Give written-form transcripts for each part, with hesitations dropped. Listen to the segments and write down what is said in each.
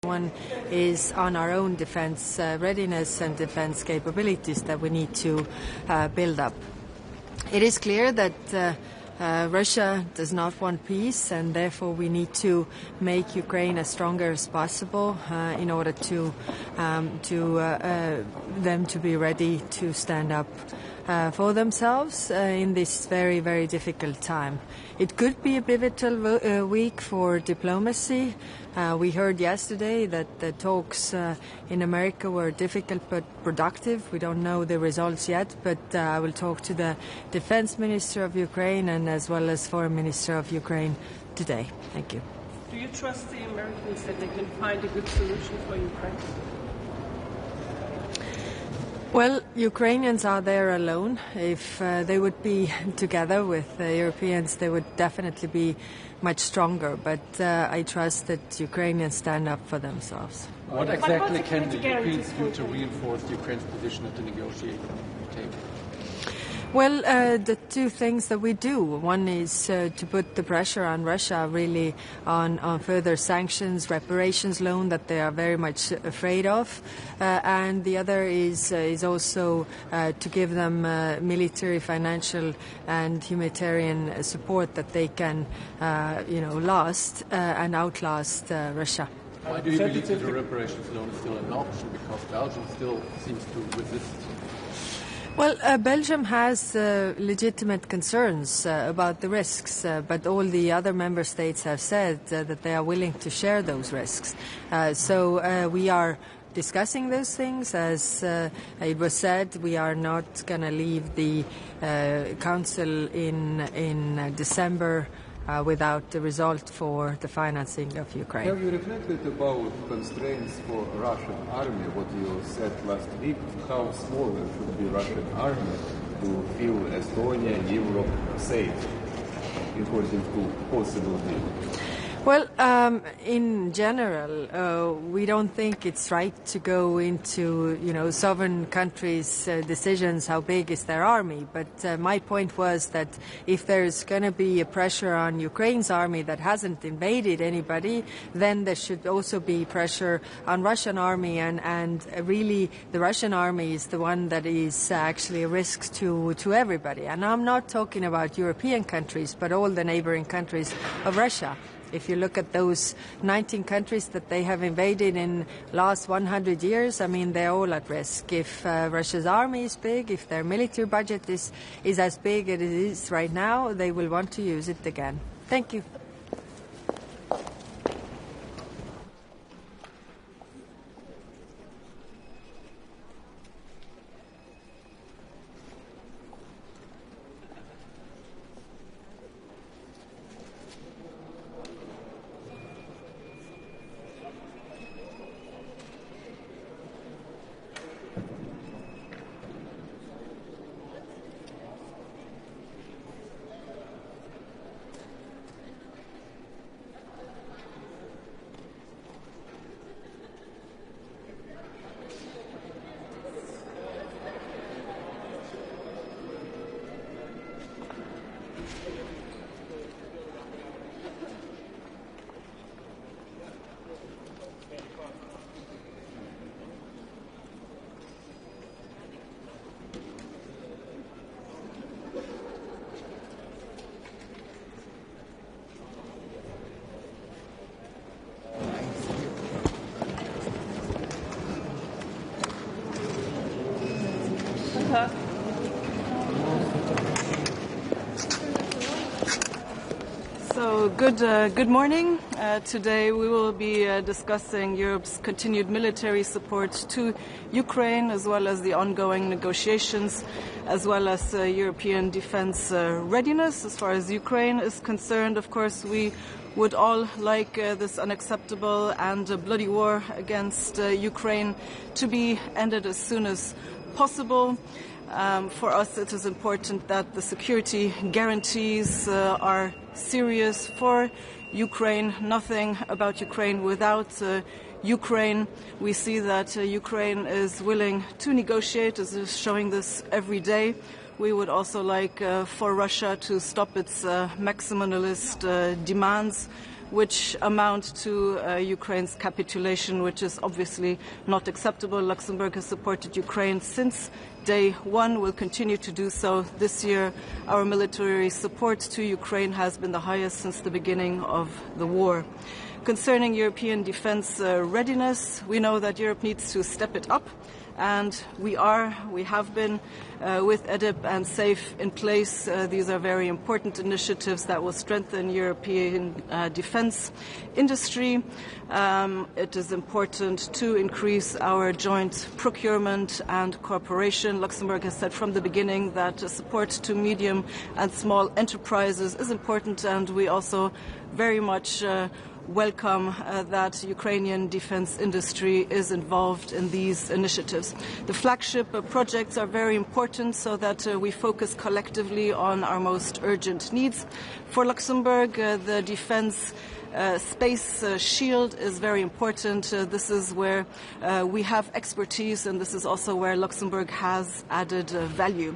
One is on our own defense readiness and defense capabilities that we need to build up. It is clear that Russia does not want peace, and therefore we need to make Ukraine as stronger as possible in order to them to be ready to stand up for themselves in this very, very difficult time. It could be a pivotal week for diplomacy. We heard yesterday that the talks in America were difficult but productive. We don't know the results yet, but I will talk to the Defense Minister of Ukraine and as well as Foreign Minister of Ukraine today. Thank you. Do you trust the Americans that they can find a good solution for Ukraine? Well, Ukrainians are there alone. If they would be together with the Europeans, they would definitely be much stronger. But I trust that Ukrainians stand up for themselves. What exactly can the Europeans do to reinforce Ukraine's position at the negotiating table? Well, the two things that we do. One is to put the pressure on Russia, really, on further sanctions, reparations loan that they are very much afraid of. And the other is also to give them military, financial and humanitarian support that they can, last and outlast Russia. Why do you believe that the reparations loan is still an option? Because Belgium still seems to resist. Well, Belgium has legitimate concerns about the risks, but all the other member states have said that they are willing to share those risks. So we are discussing those things. As it was said, we are not going to leave the Council in December without the result for the financing of Ukraine. Have you reflected about constraints for Russian army, what you said last week? How small should be Russian army to feel Estonia and Europe safe, according to possible deal? Well, in general, we don't think it's right to go into, sovereign countries' decisions, how big is their army. But my point was that if there's going to be a pressure on Ukraine's army that hasn't invaded anybody, then there should also be pressure on Russian army. And really, the Russian army is the one that is actually a risk to everybody. And I'm not talking about European countries, but all the neighboring countries of Russia. If you look at those 19 countries that they have invaded in last 100 years, I mean, they're all at risk. If Russia's army is big, if their military budget is as big as it is right now, they will want to use it again. Thank you. So good morning. Today we will be discussing Europe's continued military support to Ukraine, as well as the ongoing negotiations, as well as European defense readiness. As far as Ukraine is concerned, of course, we would all like this unacceptable and bloody war against Ukraine to be ended as soon as possible. For us, it is important that the security guarantees are serious for Ukraine. Nothing about Ukraine without Ukraine. We see that Ukraine is willing to negotiate, is showing this every day. We would also like for Russia to stop its maximalist demands. which amount to Ukraine's capitulation, which is obviously not acceptable. Luxembourg has supported Ukraine since day one, will continue to do so this year. Our military support to Ukraine has been the highest since the beginning of the war. Concerning European defense readiness, we know that Europe needs to step it up, and we have been with EDIP and SAFE in place. These are very important initiatives that will strengthen European defense industry. It is important to increase our joint procurement and cooperation. Luxembourg has said from the beginning that support to medium and small enterprises is important, and we also very much welcome that Ukrainian defense industry is involved in these initiatives. The flagship projects are very important so that we focus collectively on our most urgent needs. For Luxembourg, the defense space shield is very important. This is where we have expertise, and this is also where Luxembourg has added value.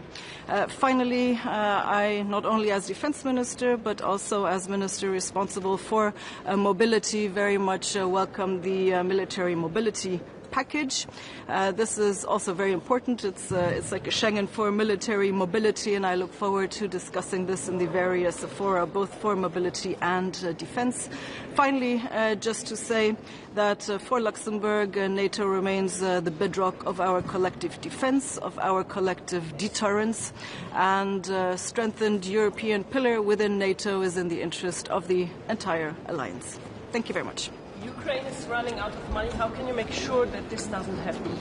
Finally, I, not only as defense minister, but also as minister responsible for mobility, very much welcome the military mobility package. This is also very important. It's like a Schengen for military mobility, and I look forward to discussing this in the various fora, both for mobility and defense. Finally, just to say that for Luxembourg, NATO remains the bedrock of our collective defense, of our collective deterrence, and strengthened European pillar within NATO is in the interest of the entire alliance. Thank you very much. Ukraine is running out of money. How can you make sure that this doesn't happen?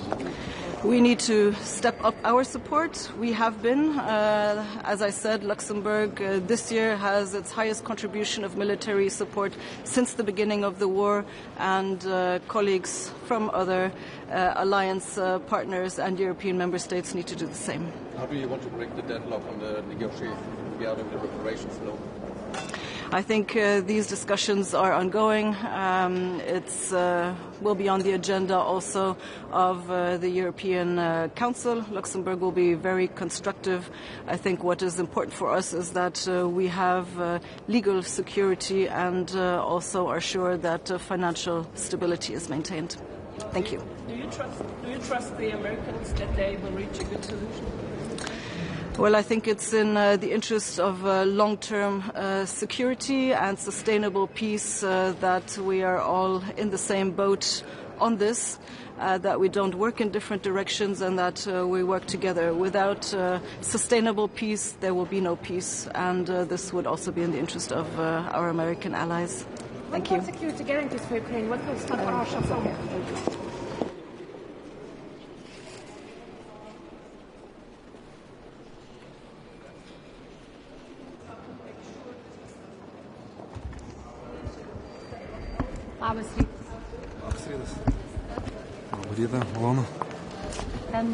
We need to step up our support. We have been. As I said, Luxembourg this year has its highest contribution of military support since the beginning of the war, and colleagues from other alliance partners and European member states need to do the same. How do you want to break the deadlock on the negotiations regarding the reparations law? I think these discussions are ongoing. It will be on the agenda also of the European Council. Luxembourg will be very constructive. I think what is important for us is that we have legal security and also are sure that financial stability is maintained. Thank you. Do you trust the Americans that they will reach a good solution? Well, I think it's in the interest of long-term security and sustainable peace that we are all in the same boat on this, that we don't work in different directions, and that we work together. Without sustainable peace, there will be no peace, and this would also be in the interest of our American allies. Thank you. What security guarantees for Ukraine? What will stop Russia from? Labas rytas. Labas rytas. Labą rytą, malonu.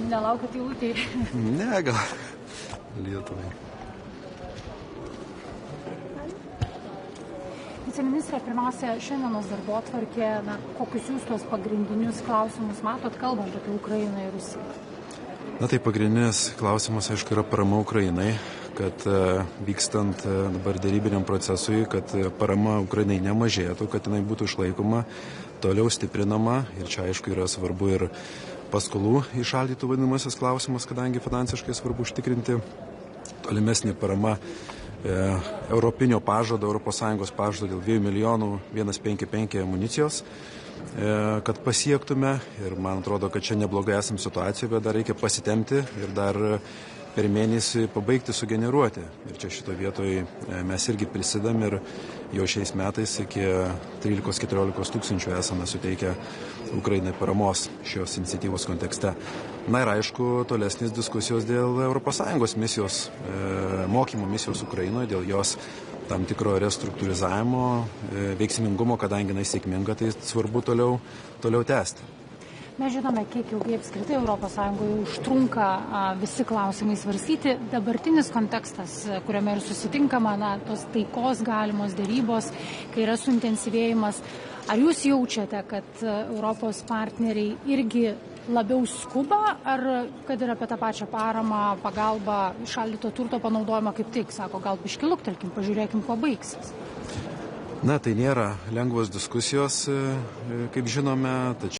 Nelaukit eilutėj? Ne, gal Lietuvai. Viceministrė, pirmiausia, šiandienos darbotvarkė, kokius jūs tuos pagrindinius klausimus matot, kalbant apie Ukrainą ir Rusiją? Tai pagrindinis klausimas, aišku, yra parama Ukrainai, kad vykstant dabar dėrybiniam procesui, kad parama Ukrainai nemažėtų, kad jinai būtų išlaikoma, toliau stiprinama, ir čia, aišku, yra svarbu ir paskolų įšaldytų vadinamasis klausimas, kadangi finansiškai svarbu užtikrinti tolimesnį parama europinio pažado, ES pažado dėl 2 milijonų 155 amunicijos, kad pasiektume, ir man atrodo, kad čia neblogai esam situacijoje, bet dar reikia pasitemti ir dar per mėnesį pabaigti sugeneruoti. Ir čia šito vietoje mes irgi prisidam ir jau šiais metais iki 13-14 tūkstančių esame suteikę Ukrainai paramos šios iniciatyvos kontekste. Ir aišku, tolesnės diskusijos dėl ES misijos, mokymo misijos Ukrainoje, dėl jos tam tikro restruktūrizavimo, veiksmingumo, kadangi jinai sėkminga, tai svarbu toliau tęsti. Mes žinome, kiek ilgai apskritai ES užtrunka visi klausimai svarstyti. Dabartinis kontekstas, kuriame ir susitinkama, tos taikos galimos dėrybos, kai yra suintensyvėjimas. Ar jūs jaučiate, kad Europos partneriai irgi labiau skuba, ar kad ir apie tą pačią paramą, pagalbą, įšaldyto turto panaudojimą kaip tik, sako, gal biški luktelkim, pažiūrėkim, kuo baigsis? Na, tai nėra lengvos diskusijos, kaip žinome, tačiau